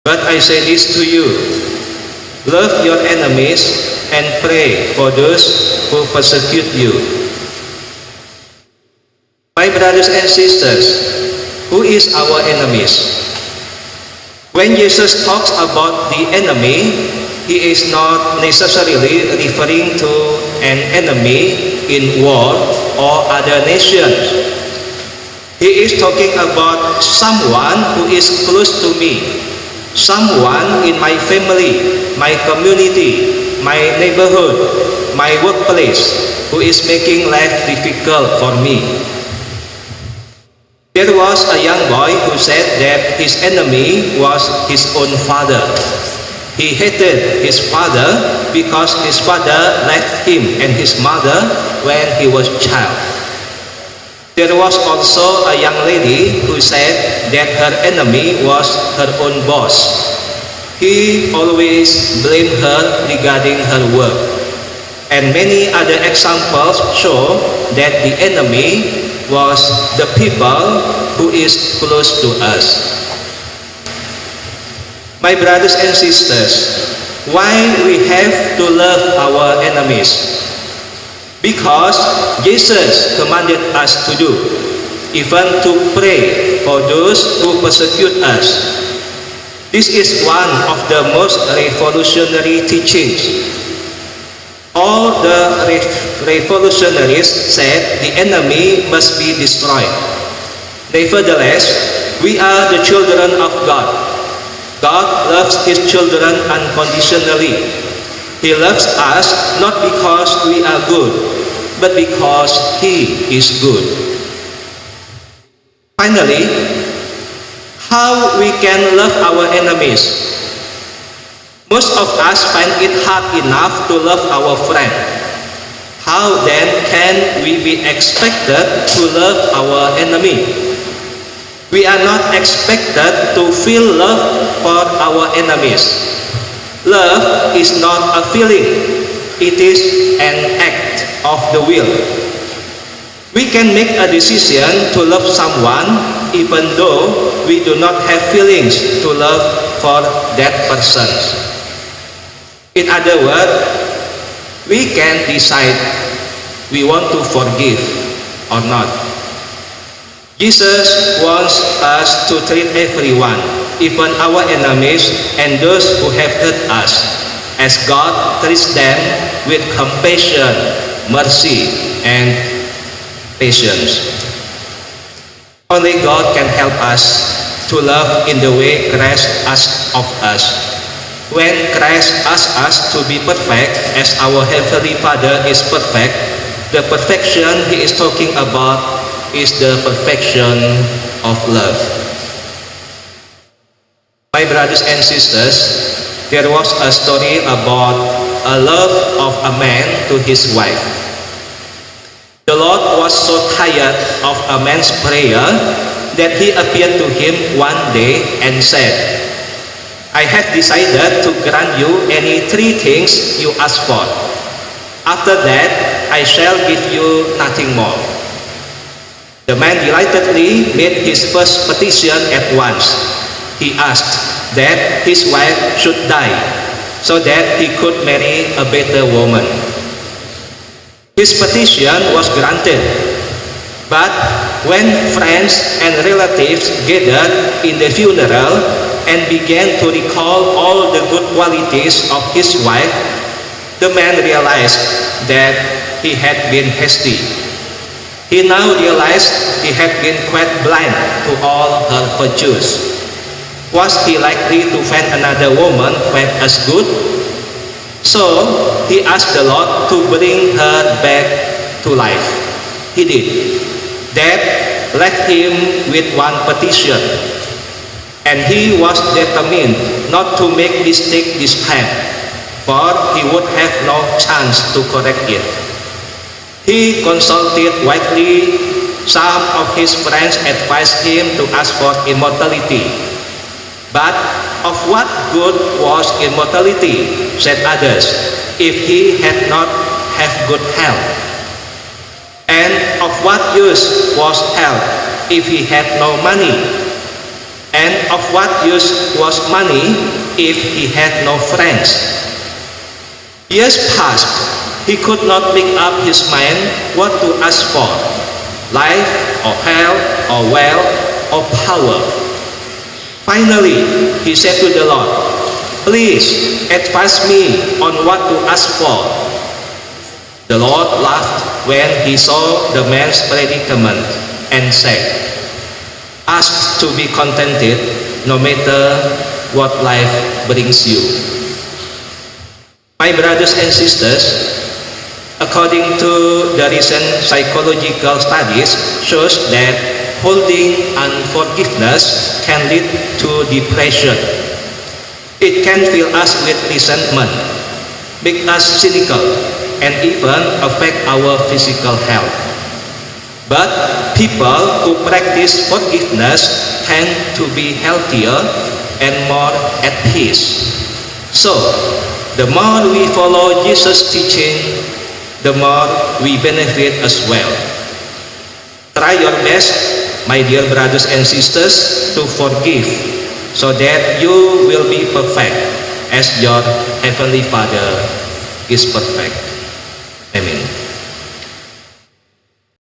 But I say this to you, love your enemies and pray for those who persecute you. My brothers and sisters, who is our enemies? When Jesus talks about the enemy, he is not necessarily referring to an enemy in war or other nations. He is talking about someone who is close to me, someone in my family, my community, my neighborhood, my workplace, who is making life difficult for me. There was a young boy who said that his enemy was his own father. He hated his father because his father left him and his mother when he was a child. There was also a young lady who said that her enemy was her own boss. He always blamed her regarding her work. And many other examples show that the enemy was the people who is close to us. My brothers and sisters, why we have to love our enemies? Because Jesus commanded us to do, even to pray for those who persecute us. This is one of the most revolutionary teachings. All the revolutionaries said the enemy must be destroyed. Nevertheless, we are the children of God. God loves his children unconditionally. He loves us not because we are good, but because he is good. Finally, how we can love our enemies? Most of us find it hard enough to love our friend. How then can we be expected to love our enemy? We are not expected to feel love for our enemies. Love is not a feeling, it is an act of the will. We can make a decision to love someone even though we do not have feelings to love for that person. In other words, we can decide we want to forgive or not. Jesus wants us to treat everyone, even our enemies and those who have hurt us, as God treats them with compassion, mercy, and patience. Only God can help us to love in the way Christ asks of us. When Christ asks us to be perfect as our Heavenly Father is perfect, the perfection he is talking about is the perfection of love. My brothers and sisters, there was a story about a love of a man to his wife. The Lord was so tired of a man's prayer that he appeared to him one day and said, I have decided to grant you any 3 things you ask for. After that, I shall give you nothing more. The man delightedly made his first petition at once. He asked that his wife should die so that he could marry a better woman. His petition was granted. But when friends and relatives gathered in the funeral and began to recall all the good qualities of his wife, the man realized that he had been hasty. He now realized he had been quite blind to all her virtues. Was he likely to find another woman quite as good? So he asked the Lord to bring her back to life. He did. That left him with one petition, and he was determined not to make mistake this time, for he would have no chance to correct it. He consulted widely. Some of his friends advised him to ask for immortality. But of what good was immortality, said others, if he had not have good health? And of what use was health if he had no money? And of what use was money if he had no friends? Years passed. He could not make up his mind what to ask for, life or health or wealth or power. Finally, he said to the Lord, "Please advise me on what to ask for." The Lord laughed when he saw the man's predicament and said, "Ask to be contented no matter what life brings you." My brothers and sisters, according to the recent psychological studies, shows that holding unforgiveness can lead to depression. It can fill us with resentment, make us cynical, and even affect our physical health. But people who practice forgiveness tend to be healthier and more at peace. So, the more we follow Jesus' teaching, the more we benefit as well. Try your best, my dear brothers and sisters, to forgive, so that you will be perfect as your Heavenly Father is perfect. Amen.